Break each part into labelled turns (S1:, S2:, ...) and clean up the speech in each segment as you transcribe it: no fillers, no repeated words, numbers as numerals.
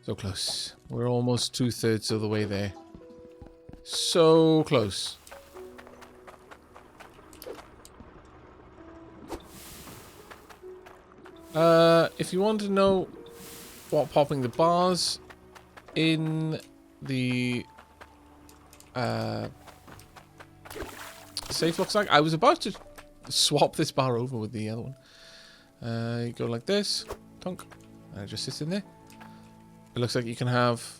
S1: So close. We're almost 2/3 of the way there. So close. If you want to know what popping the bars in the safe looks like, I was about to swap this bar over with the other one. You go like this, tunk, and it just sits in there. It looks like you can have,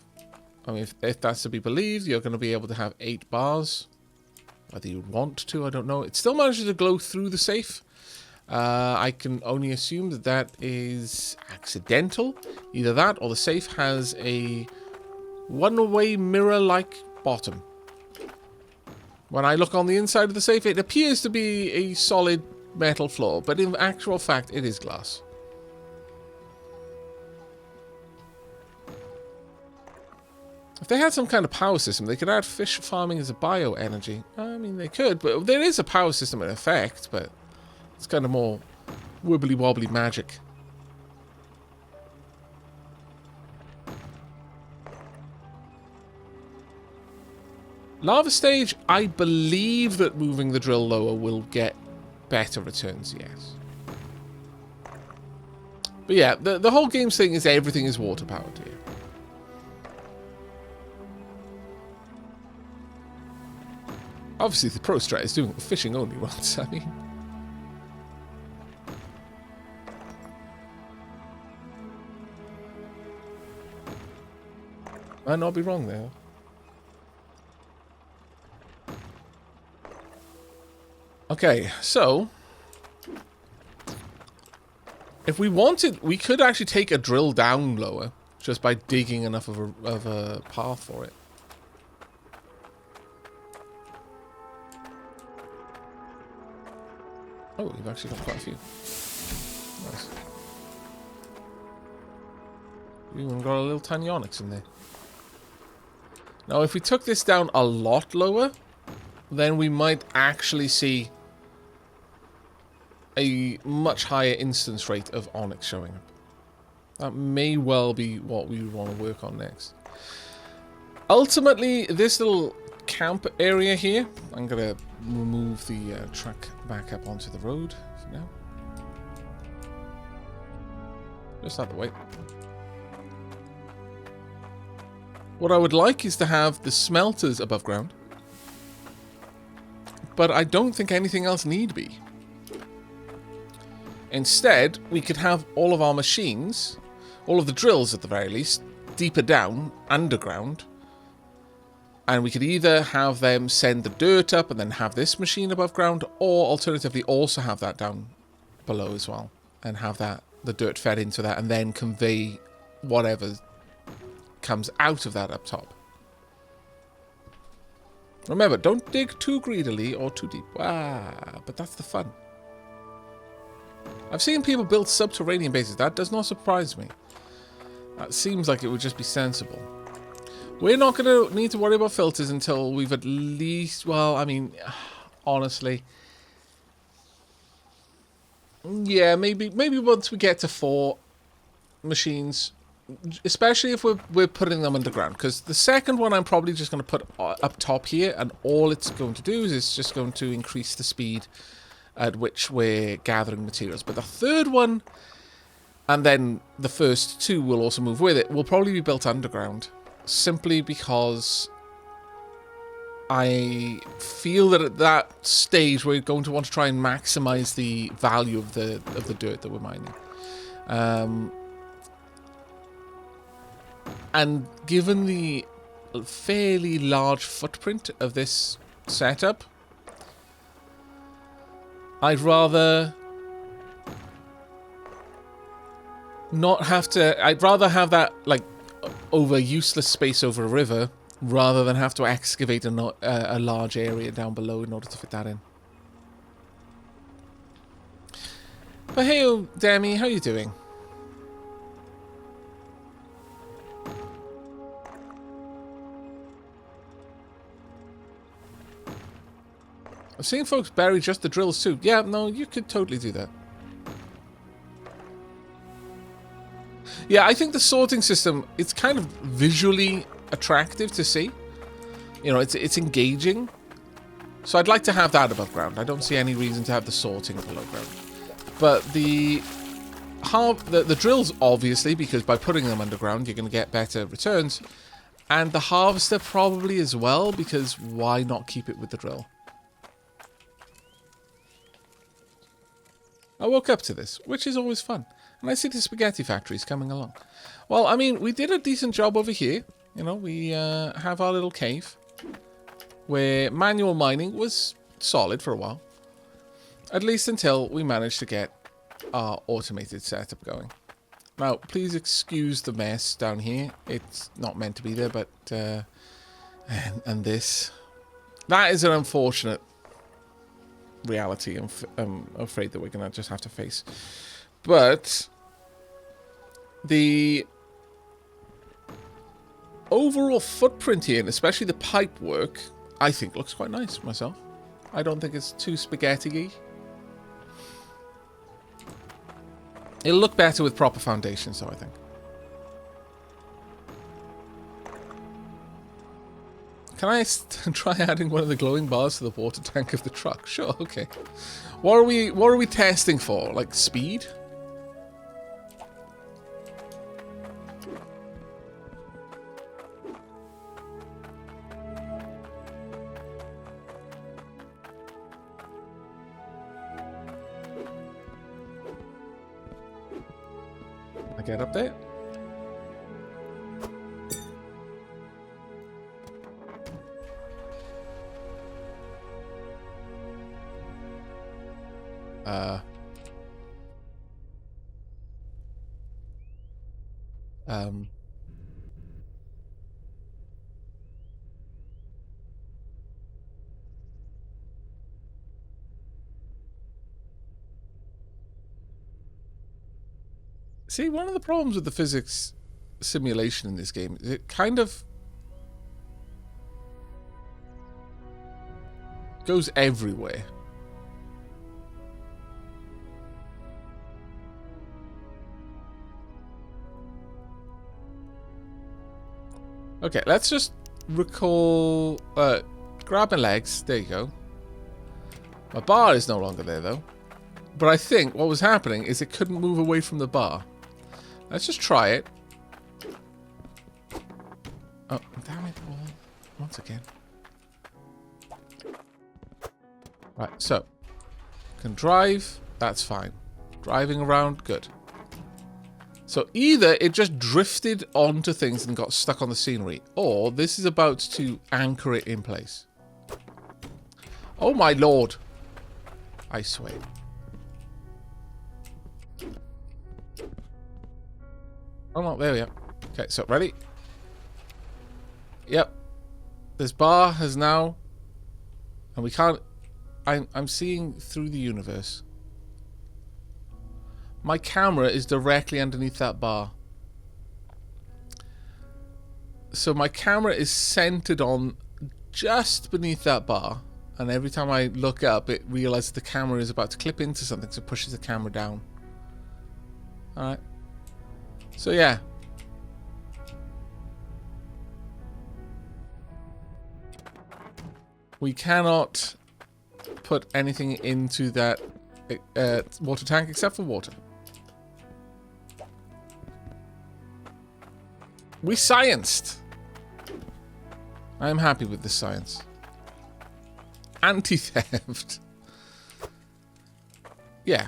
S1: I mean, if that's to be believed, you're going to be able to have 8 bars. Whether you want to, I don't know. It still manages to glow through the safe. I can only assume that that is accidental. Either that or the safe has a one-way mirror-like bottom. When I look on the inside of the safe, it appears to be a solid metal floor, but in actual fact, it is glass. If they had some kind of power system, they could add fish farming as a bioenergy. I mean, they could, but there is a power system in effect, but it's kind of more wibbly-wobbly magic. Lava stage, I believe that moving the drill lower will get better returns, yes. But yeah, the whole game's thing is everything is water-powered here. Obviously, the pro strat is doing fishing only once, I mean. Might not be wrong there. Okay, so if we wanted, we could actually take a drill down lower just by digging enough of a path for it. Oh, we've actually got quite a few. Nice. We even got a little tiny onyx in there. Now, if we took this down a lot lower, then we might actually see a much higher instance rate of onyx showing up. That may well be what we would want to work on next. Ultimately, this little camp area here, I'm going to remove the truck back up onto the road for now. Just out the way. What I would like is to have the smelters above ground, but I don't think anything else need be. Instead, we could have all of our machines, all of the drills at the very least, deeper down, underground. And we could either have them send the dirt up and then have this machine above ground, or alternatively also have that down below as well. And have that the dirt fed into that and then convey whatever comes out of that up top. Remember, don't dig too greedily or too deep. But that's the fun. I've seen people build subterranean bases. That does not surprise me. That seems like it would just be sensible. We're not going to need to worry about filters until we've at least... Well, I mean, honestly... Yeah, maybe once we get to 4 machines... Especially if we're putting them underground. Because the second one I'm probably just going to put up top here. And all it's going to do is it's just going to increase the speed at which we're gathering materials. But the third one, and then the first 2 will also move with it, will probably be built underground. Simply because I feel that at that stage we're going to want to try and maximize the value of the dirt that we're mining. And given the fairly large footprint of this setup, I'd rather not have to... I'd rather have that, like, over useless space over a river, rather than have to excavate a large area down below in order to fit that in. But hey, Demi, how you doing? I've seen folks bury just the drills too. Yeah, no, you could totally do that. Yeah, I think the sorting system, it's kind of visually attractive to see. You know, it's engaging. So I'd like to have that above ground. I don't see any reason to have the sorting below ground. But the drills, obviously, because by putting them underground, you're going to get better returns. And the harvester probably as well, because why not keep it with the drill? I woke up to this, which is always fun. And I see the spaghetti factories coming along. Well, I mean, we did a decent job over here. You know, we have our little cave where manual mining was solid for a while. At least until we managed to get our automated setup going. Now, please excuse the mess down here. It's not meant to be there, but... and this. That is an unfortunate reality I'm afraid that we're going to just have to face. But the overall footprint here, and especially the pipe work, I think looks quite nice myself. I don't think it's too spaghetti-y. It'll look better with proper foundations, though, I think. Can I try adding one of the glowing bars to the water tank of the truck? Sure, okay. What are we testing for? Like speed? I get up there? See, one of the problems with the physics simulation in this game is it kind of goes everywhere. Okay, let's just recall... grab my legs. There you go. My bar is no longer there, though. But I think what was happening is it couldn't move away from the bar. Let's just try it. Oh, damn it all. Once again. Right, so. Can drive. That's fine. Driving around. Good. So either it just drifted onto things and got stuck on the scenery, or this is about to anchor it in place. Oh my lord. I swear. Oh no, there we are. Okay, so ready? Yep. This bar has now... And we can't... I'm seeing through the universe. My camera is directly underneath that bar. So my camera is centered on just beneath that bar. And every time I look up, it realizes the camera is about to clip into something, so it pushes the camera down. Alright. So yeah. We cannot put anything into that water tank except for water. We scienced. I am happy with this science. Anti-theft. Yeah.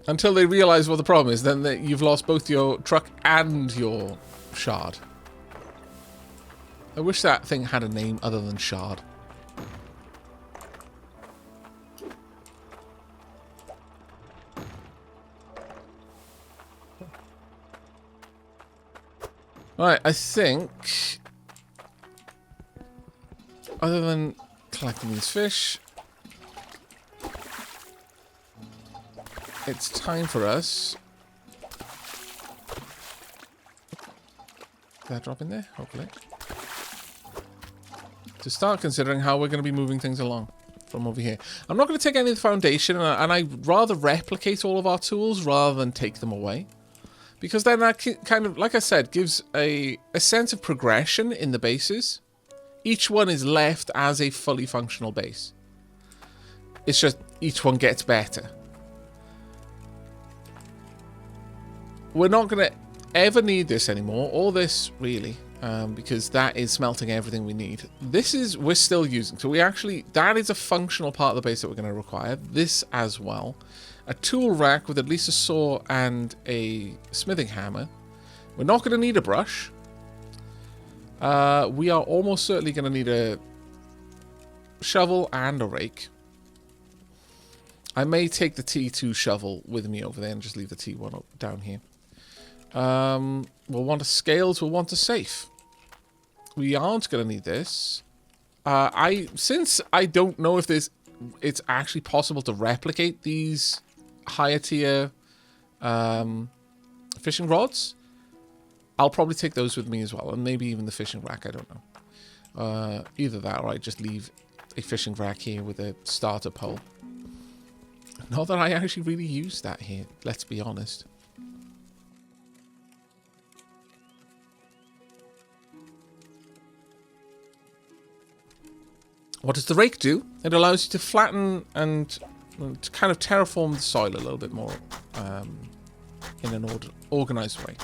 S1: Until they realize what the problem is, then you've lost both your truck and your shard. I wish that thing had a name other than shard. Alright, I think... Other than collecting these fish... It's time for us... Did that drop in there? Hopefully. To start considering how we're going to be moving things along from over here. I'm not going to take any of the foundation, and I'd rather replicate all of our tools rather than take them away. Because then that kind of, like I said, gives a sense of progression in the bases. Each one is left as a fully functional base. It's just each one gets better. We're not going to ever need this anymore, or this really, because that is smelting everything we need. This is, we're still using. So we actually, that is a functional part of the base that we're going to require. This as well. A tool rack with at least a saw and a smithing hammer. We're not going to need a brush. We are almost certainly going to need a shovel and a rake. I may take the T2 shovel with me over there and just leave the T1 up, down here. We'll want a scales, we'll want a safe. We aren't going to need this. Since I don't know if it's actually possible to replicate these higher tier fishing rods, I'll probably take those with me as well, and maybe even the fishing rack, I don't know. Either that or I just leave a fishing rack here with a starter pole. Not that I actually really use that here, let's be honest. What does the rake do? It allows you to flatten and to kind of terraform the soil a little bit more in an organized way.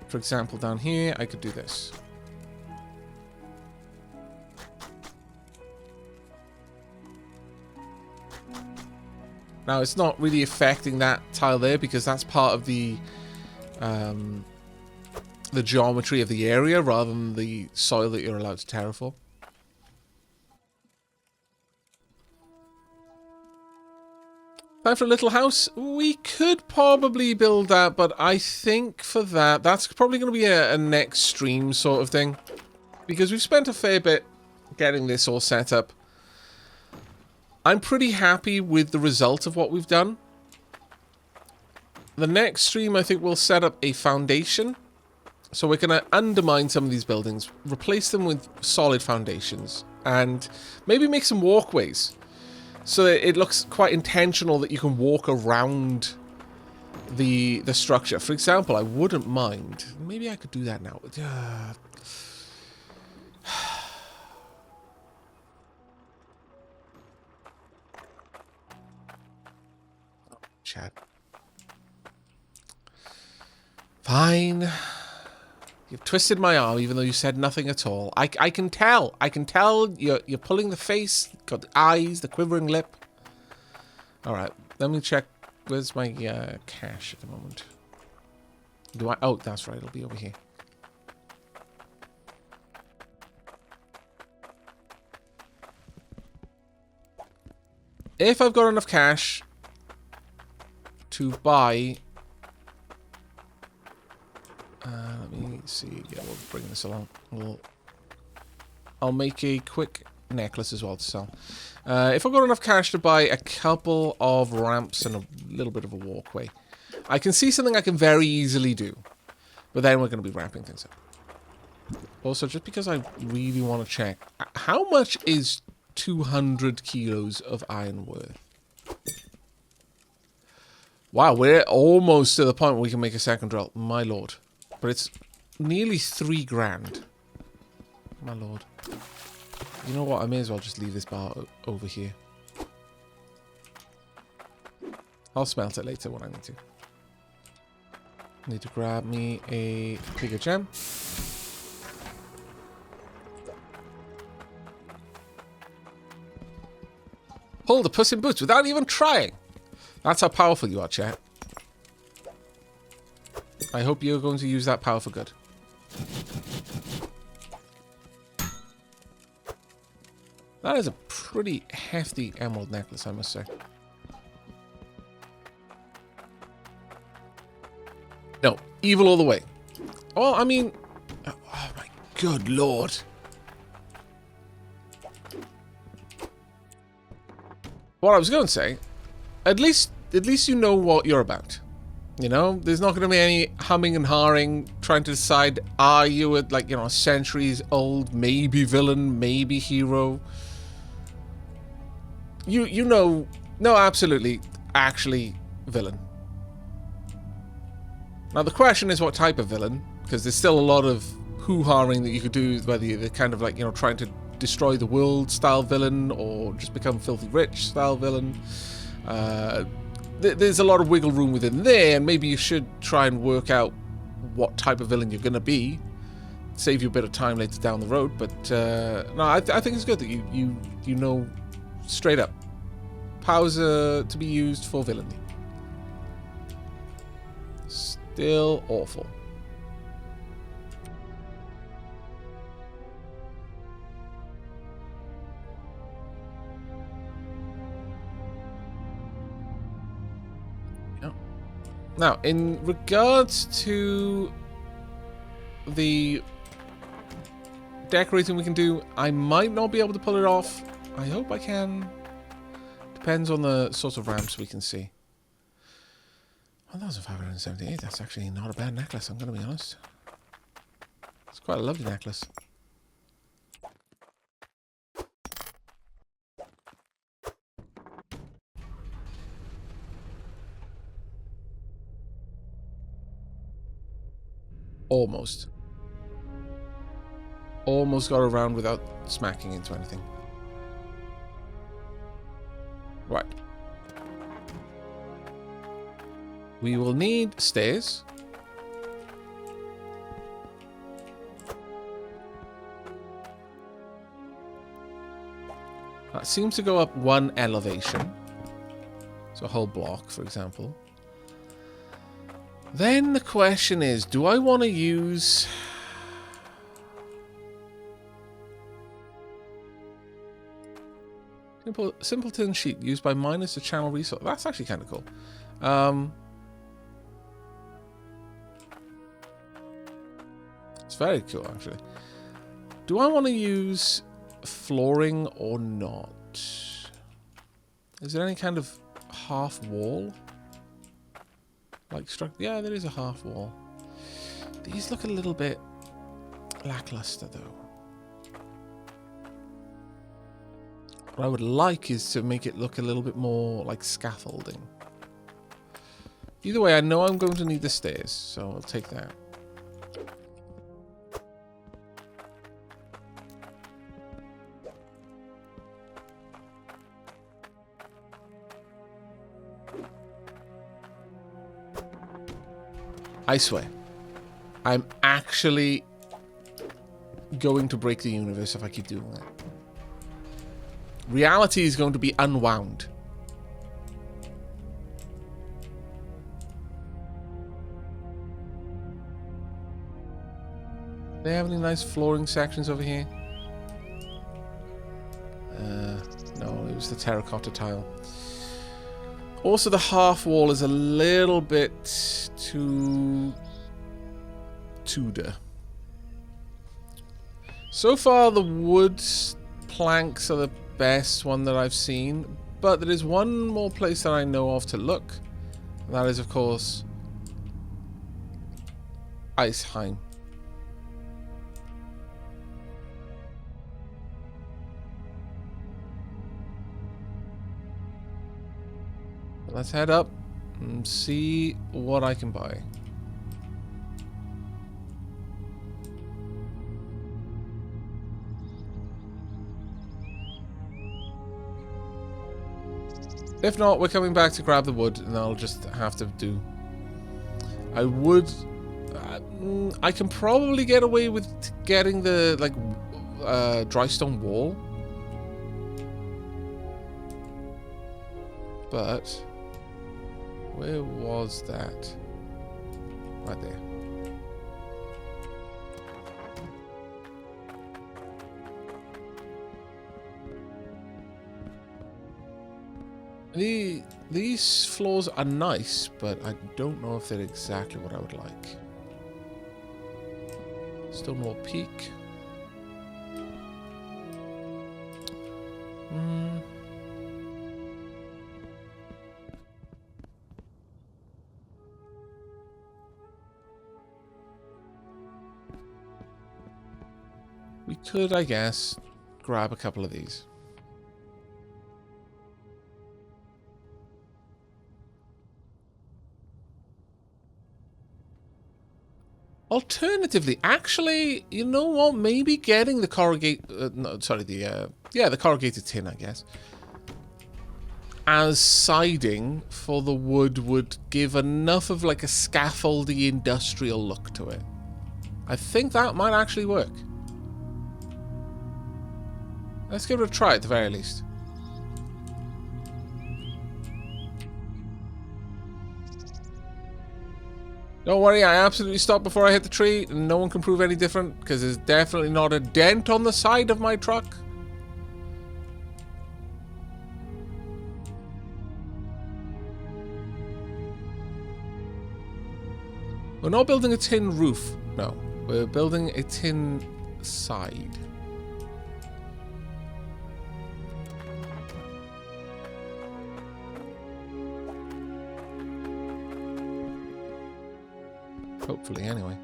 S1: For example, down here, I could do this. Now, it's not really affecting that tile there because that's part of the geometry of the area rather than the soil that you're allowed to terraform. Time for a little house. We could probably build that, but I think for that, that's probably going to be a next stream sort of thing. Because we've spent a fair bit getting this all set up. I'm pretty happy with the result of what we've done. The next stream, I think we'll set up a foundation. So we're going to undermine some of these buildings, replace them with solid foundations, and maybe make some walkways. So that it looks quite intentional that you can walk around the structure. For example, I wouldn't mind. Maybe I could do that now. Chad. Fine. You've twisted my arm, even though you said nothing at all. I can tell. I can tell you're pulling the face, got the eyes, the quivering lip. All right, let me check. Where's my cash at the moment? Do I? Oh, that's right. It'll be over here. If I've got enough cash to buy. Let me see. Yeah, we'll bring this along. I'll make a quick necklace as well to sell. If I've got enough cash to buy a couple of ramps and a little bit of a walkway, I can see something I can very easily do. But then we're going to be wrapping things up. Also, just because I really want to check, how much is 200 kilos of iron worth? Wow, we're almost to the point where we can make a second drill. My lord. But it's nearly 3 grand. My lord. You know what? I may as well just leave this bar over here. I'll smelt it later when I need to. Need to grab me a bigger gem. Pull the Puss in Boots without even trying. That's how powerful you are, chat. I hope you're going to use that power for good. That is a pretty hefty emerald necklace, I must say. No, evil all the way. Oh, I mean... Oh my good lord. What I was going to say, at least you know what you're about. You know, there's not going to be any humming and hawing, trying to decide, are you a, like, you know, centuries old, maybe villain, maybe hero. You know, no, absolutely. actually villain. Now the question is what type of villain, because there's still a lot of hoo-haring that you could do, whether you're kind of like, you know, trying to destroy the world style villain or just become filthy rich style villain. There's a lot of wiggle room within there, and maybe you should try and work out what type of villain you're going to be. Save you a bit of time later down the road, but no, I think it's good that you know straight up. Powers are to be used for villainy. Still awful. Yeah. Now, in regards to the decorating we can do, I might not be able to pull it off. I hope I can. Depends on the sort of ramps we can see. 1,578, that's actually not a bad necklace, I'm going to be honest. It's quite a lovely necklace. Almost. Almost got around without smacking into anything. Right. We will need stairs. That seems to go up one elevation. So a whole block, for example. Then the question is, do I want to use... Simpleton sheet used by miners to channel resource. That's actually kind of cool. It's very cool, actually. Do I want to use flooring or not? Is there any kind of half wall? Like yeah, there is a half wall. These look a little bit lackluster, though. What I would like is to make it look a little bit more like scaffolding. Either way, I know I'm going to need the stairs, so I'll take that. I swear, I'm actually going to break the universe if I keep doing that. Reality is going to be unwound. Do they have any nice flooring sections over here? No, it was the terracotta tile. Also, the half wall is a little bit too Tudor. So far, the wood planks are the best one that I've seen, but there is one more place that I know of to look. And that is, of course, Iceheim. Let's head up and see what I can buy. If not, we're coming back to grab the wood, and I'll just have to do... I would... I can probably get away with getting the, like, dry stone wall. But... where was that? Right there. These floors are nice, but I don't know if they're exactly what I would like. Stonewall Peak. We could, I guess, grab a couple of these. Alternatively, actually, you know what? Maybe getting the corrugated... no, sorry, the corrugated tin, I guess, as siding for the wood would give enough of like a scaffoldy industrial look to it. I think that might actually work. Let's give it a try at the very least. Don't worry, I absolutely stopped before I hit the tree. No one can prove any different, because there's definitely not a dent on the side of my truck. We're not building a tin roof, no. We're building a tin side. Hopefully, anyway.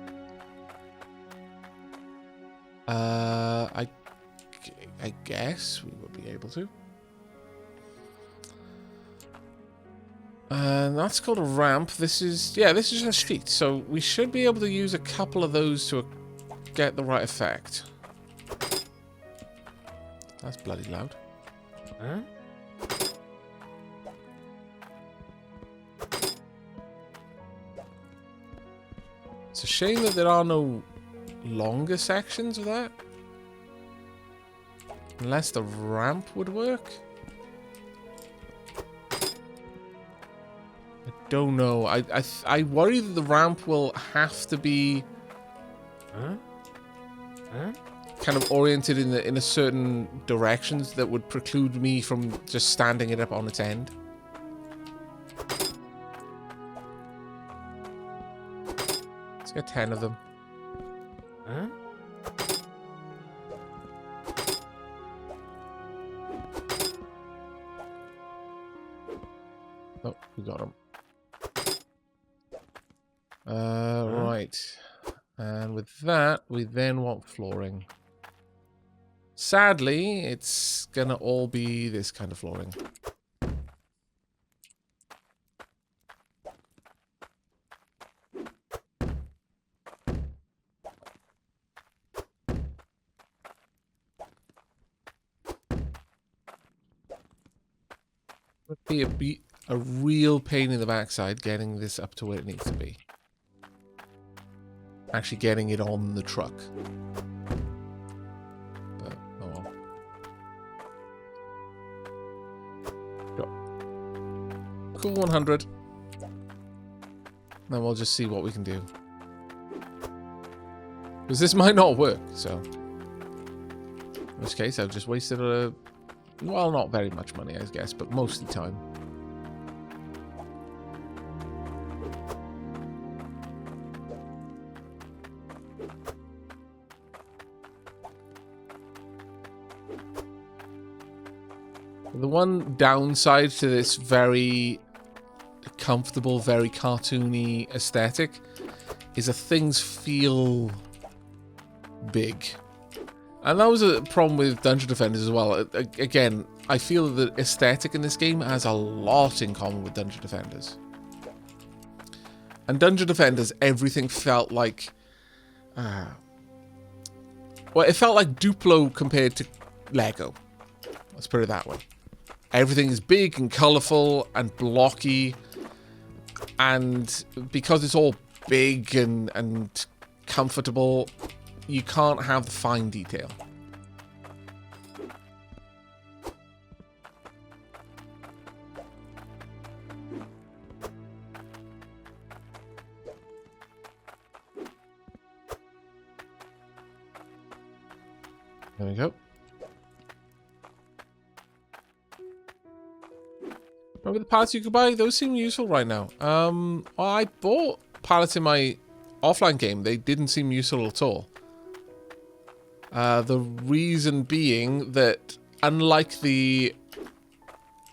S1: I guess we would be able to. And that's called a ramp. This is, yeah, this is a street. So we should be able to use a couple of those to get the right effect. That's bloody loud. Huh? It's a shame that there are no longer sections of that. Unless the ramp would work. I don't know. I worry that the ramp will have to be kind of oriented in a certain directions that would preclude me from just standing it up on its end. Let's get 10 of them. Oh, we got them. Right. And with that, we then want flooring. Sadly, it's gonna all be this kind of flooring. Would be a real pain in the backside getting this up to where it needs to be. Actually getting it on the truck. But, oh well. Go. Cool 100. Then we'll just see what we can do. Because this might not work, so. In which case, I've just wasted well, not very much money, I guess, but mostly time. The one downside to this very comfortable, very cartoony aesthetic is that things feel big. And that was a problem with Dungeon Defenders as well. Again, I feel that the aesthetic in this game has a lot in common with Dungeon Defenders. And Dungeon Defenders, everything felt like... well, it felt like Duplo compared to Lego. Let's put it that way. Everything is big and colourful and blocky. And because it's all big and comfortable, you can't have the fine detail. There we go. Remember the pallets you could buy? Those seem useful right now. I bought pallets in my offline game. They didn't seem useful at all. The reason being that unlike the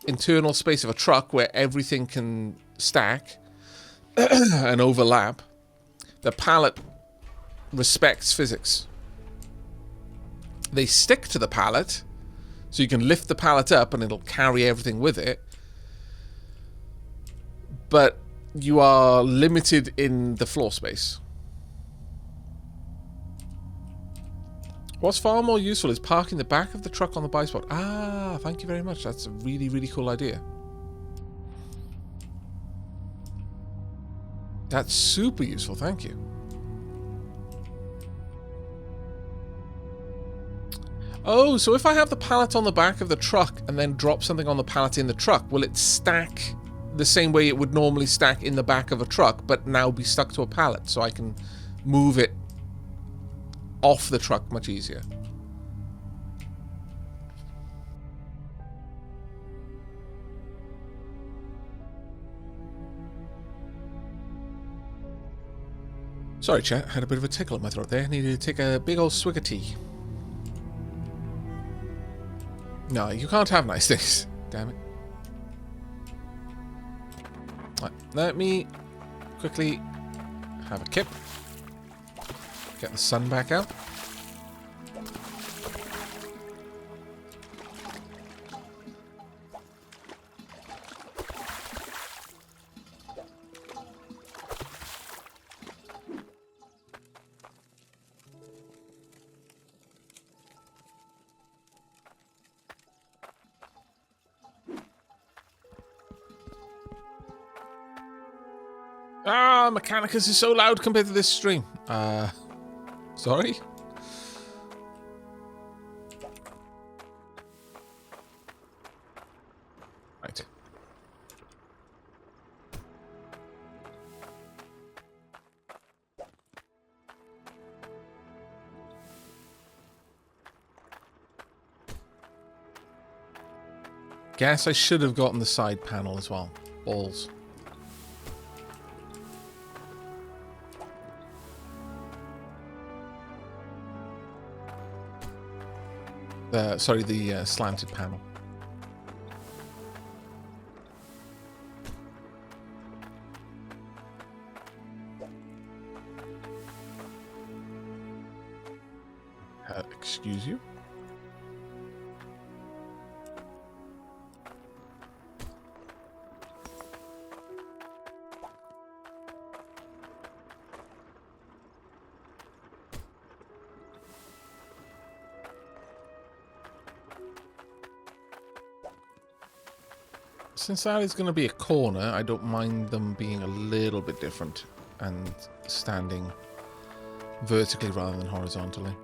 S1: internal space of a truck where everything can stack and overlap, the pallet respects physics. They stick to the pallet, so you can lift the pallet up and it'll carry everything with it. But you are limited in the floor space. What's far more useful is parking the back of the truck on the buy spot. Ah, thank you very much. That's a really, really cool idea. That's super useful, thank you. Oh, so if I have the pallet on the back of the truck and then drop something on the pallet in the truck, will it stack the same way it would normally stack in the back of a truck, but now be stuck to a pallet, so I can move it off the truck much easier? Sorry, chat. Had a bit of a tickle in my throat there. Needed to take a big old swig of tea. No, you can't have nice things. Damn it. Right, let me quickly have a kip. Get the sun back out. Ah, Mechanicus is so loud compared to this stream. Sorry? Right. Guess I should have gotten the side panel as well. Balls. Sorry, the slanted panel. Excuse you? Since that is going to be a corner, I don't mind them being a little bit different and standing vertically rather than horizontally.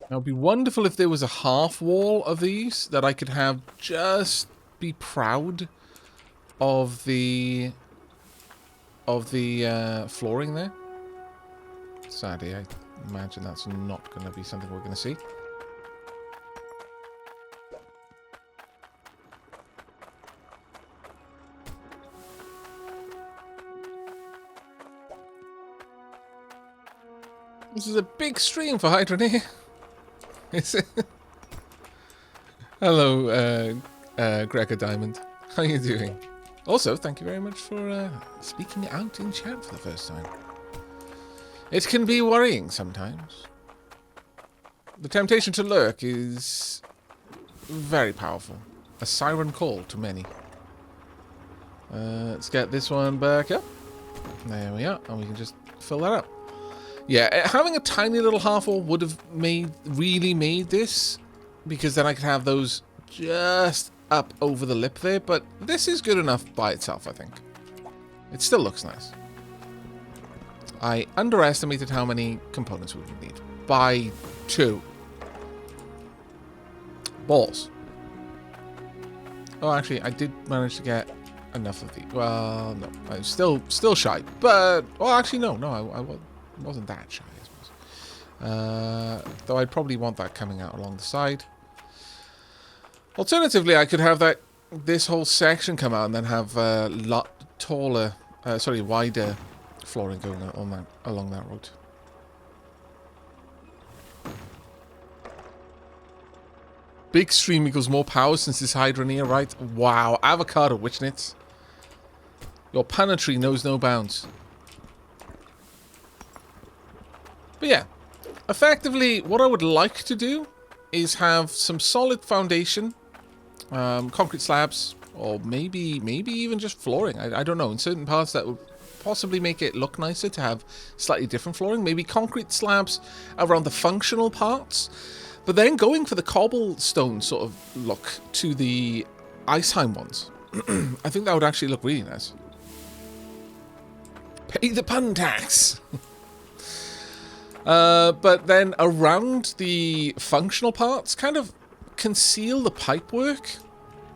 S1: Now, it'd be wonderful if there was a half wall of these that I could have just be proud of the flooring there. Sadly, I imagine that's not going to be something we're going to see. This is a big stream for Hydroneer. Hello, Gregor Diamond. How are you doing? Also, thank you very much for speaking out in chat for the first time. It can be worrying sometimes. The temptation to lurk is very powerful. A siren call to many. Let's get this one back up. There we are, and we can just fill that up. Yeah, having a tiny little half wall would have really made this, because then I could have those just up over the lip there, but this is good enough by itself, I think. It still looks nice. I underestimated how many components we would need. By 2. Balls. Oh, actually, I did manage to get enough of these. Well, no, I'm still shy, but... Well, actually, no, I wasn't that shy, I suppose. Though I'd probably want that coming out along the side. Alternatively, I could have this whole section come out and then have a lot taller, wider flooring going along that road. Big stream equals more power since it's Hydroneer, right? Wow, avocado witchnits. Your punetry knows no bounds. But yeah, effectively, what I would like to do is have some solid foundation, concrete slabs, or maybe even just flooring. I don't know. In certain parts, that would possibly make it look nicer to have slightly different flooring. Maybe concrete slabs around the functional parts, but then going for the cobblestone sort of look to the Iceheim ones. I think that would actually look really nice. Pay the pun tax! But then around the functional parts, kind of conceal the pipework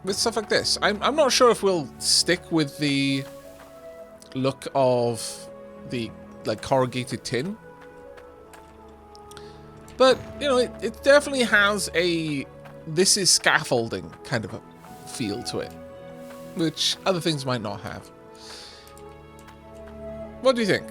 S1: with stuff like this. I'm not sure if we'll stick with the look of the like corrugated tin, but you know, it definitely has a this is scaffolding kind of a feel to it, which other things might not have. What do you think?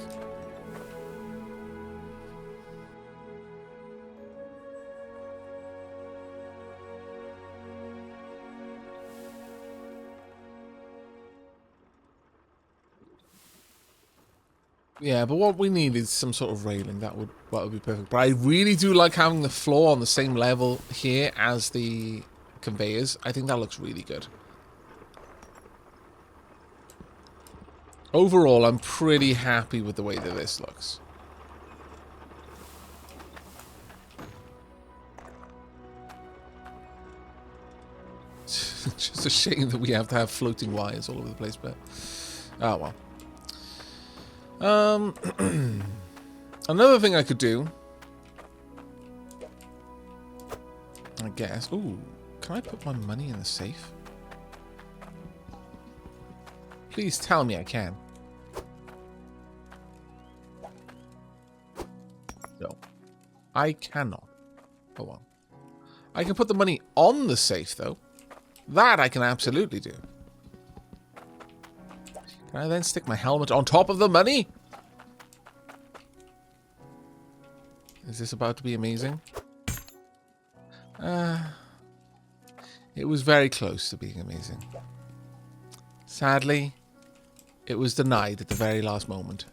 S1: Yeah, but what we need is some sort of railing. That would be perfect. But I really do like having the floor on the same level here as the conveyors. I think that looks really good. Overall, I'm pretty happy with the way that this looks. Just a shame that we have to have floating wires all over the place, but oh well. Another thing I could do, I guess. Ooh, can I put my money in the safe? Please tell me I can. No, I cannot. Oh well. I can put the money on the safe though. That I can absolutely do. Can I then stick my helmet on top of the money? Is this about to be amazing? It was very close to being amazing. Sadly, it was denied at the very last moment.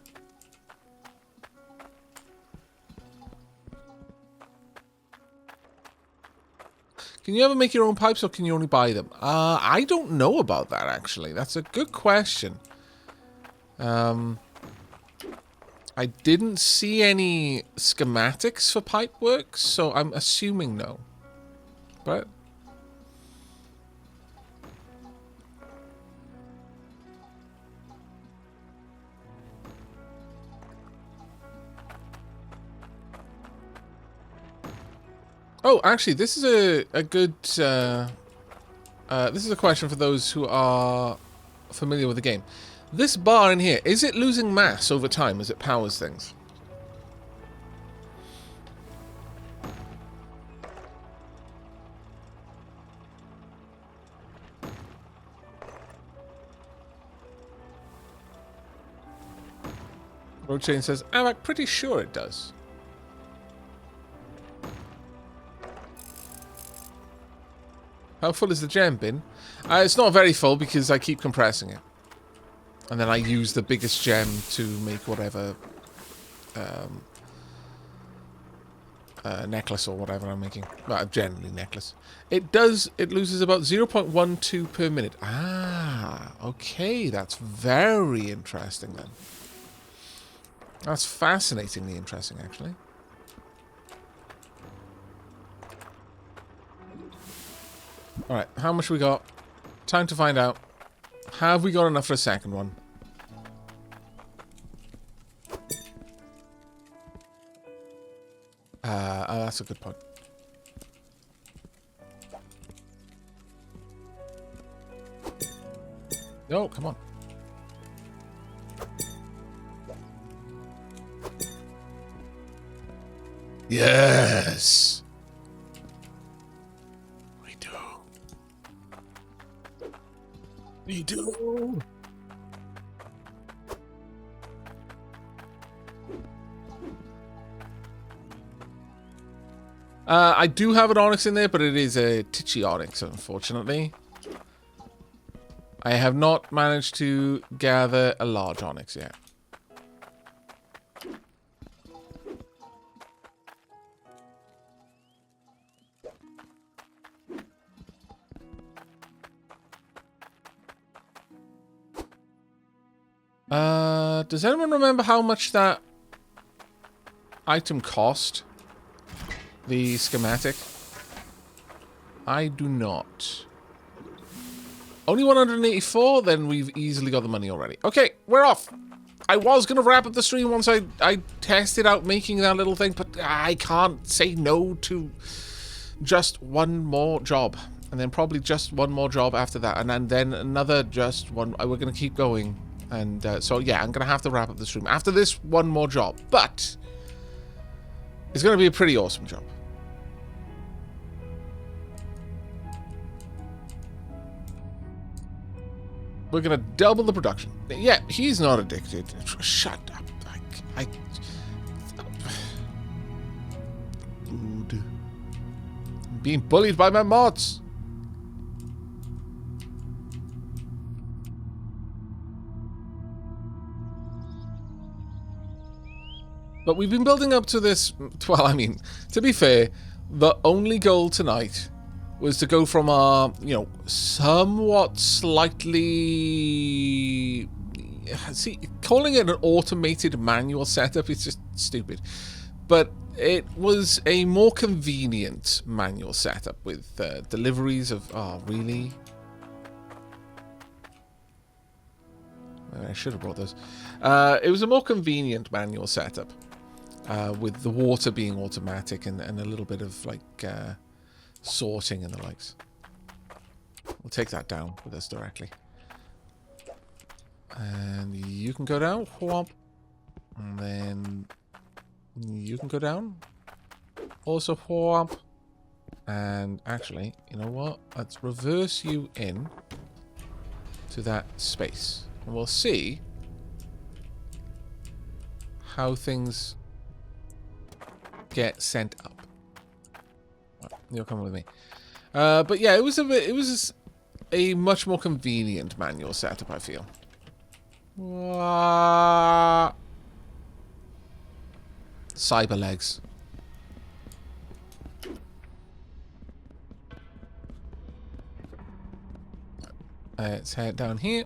S1: Can you ever make your own pipes, or can you only buy them? I don't know about that, actually. That's a good question. I didn't see any schematics for pipe work, so I'm assuming no. But oh, actually, this is a good this is a question for those who are familiar with the game. This bar in here, is it losing mass over time as it powers things? Road Chain says, Aavak, pretty sure it does. How full is the gem bin? It's not very full because I keep compressing it. And then I use the biggest gem to make whatever necklace or whatever I'm making. Well, generally necklace. It loses about 0.12 per minute. Ah, okay. That's very interesting then. That's fascinatingly interesting, actually. Alright, how much we got? Time to find out. Have we got enough for a second one? That's a good point. No, come on. Yes! We do. We do. I do have an onyx in there, but it is a titchy onyx, unfortunately. I have not managed to gather a large onyx yet. Does anyone remember how much that item cost? The schematic? I do not. Only 184? Then we've easily got the money already. Okay, we're off. I was going to wrap up the stream once I tested out making that little thing, but I can't say no to just one more job. And then probably just one more job after that. And then another just one. We're going to keep going. And so, yeah, I'm going to have to wrap up the stream after this one more job. But it's going to be a pretty awesome job. We're going to double the production. Yeah, he's not addicted. Shut up. Dude. I'm being bullied by my mods. But we've been building up to this. Well, I mean, to be fair, the only goal tonight was to go from our, you know, somewhat slightly... See, calling it an automated manual setup is just stupid. But it was a more convenient manual setup with deliveries of... Oh, really? I should have brought those. It was a more convenient manual setup. With the water being automatic and a little bit of, like... sorting and the likes. We'll take that down with us directly. And you can go down. Whomp. And then you can go down. Also whomp. And actually, you know what? Let's reverse you in to that space. And we'll see how things get sent up. You'll come with me. But yeah, it was a much more convenient manual setup, I feel. Cyber legs. Let's head down here.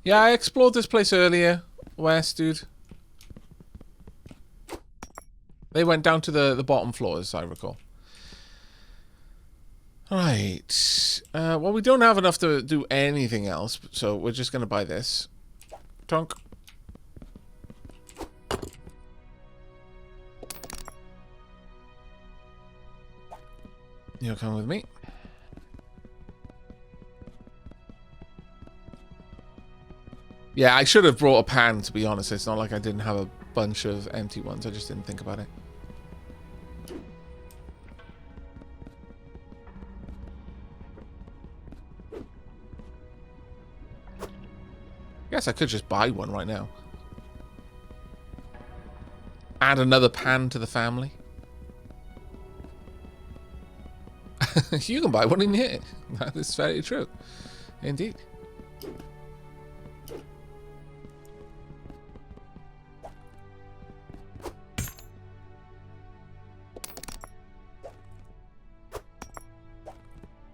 S1: Yeah, I explored this place earlier, West, dude. They went down to the bottom floor, as I recall. Right. Well, we don't have enough to do anything else, so we're just going to buy this. Tonk. You'll come with me. Yeah, I should have brought a pan, to be honest. It's not like I didn't have a bunch of empty ones. I just didn't think about it. Guess I could just buy one right now. Add another pan to the family. You can buy one in here. That is very true. Indeed.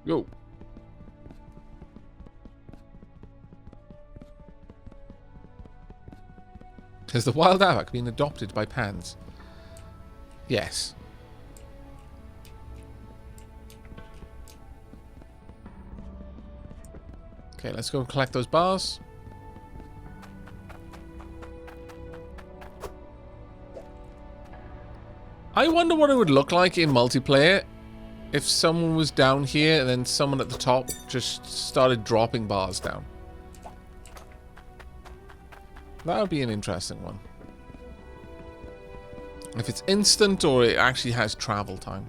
S1: Go. Has the wild Aavak been adopted by pans? Yes. Okay, let's go and collect those bars. I wonder what it would look like in multiplayer if someone was down here and then someone at the top just started dropping bars down. That would be an interesting one. If it's instant or it actually has travel time.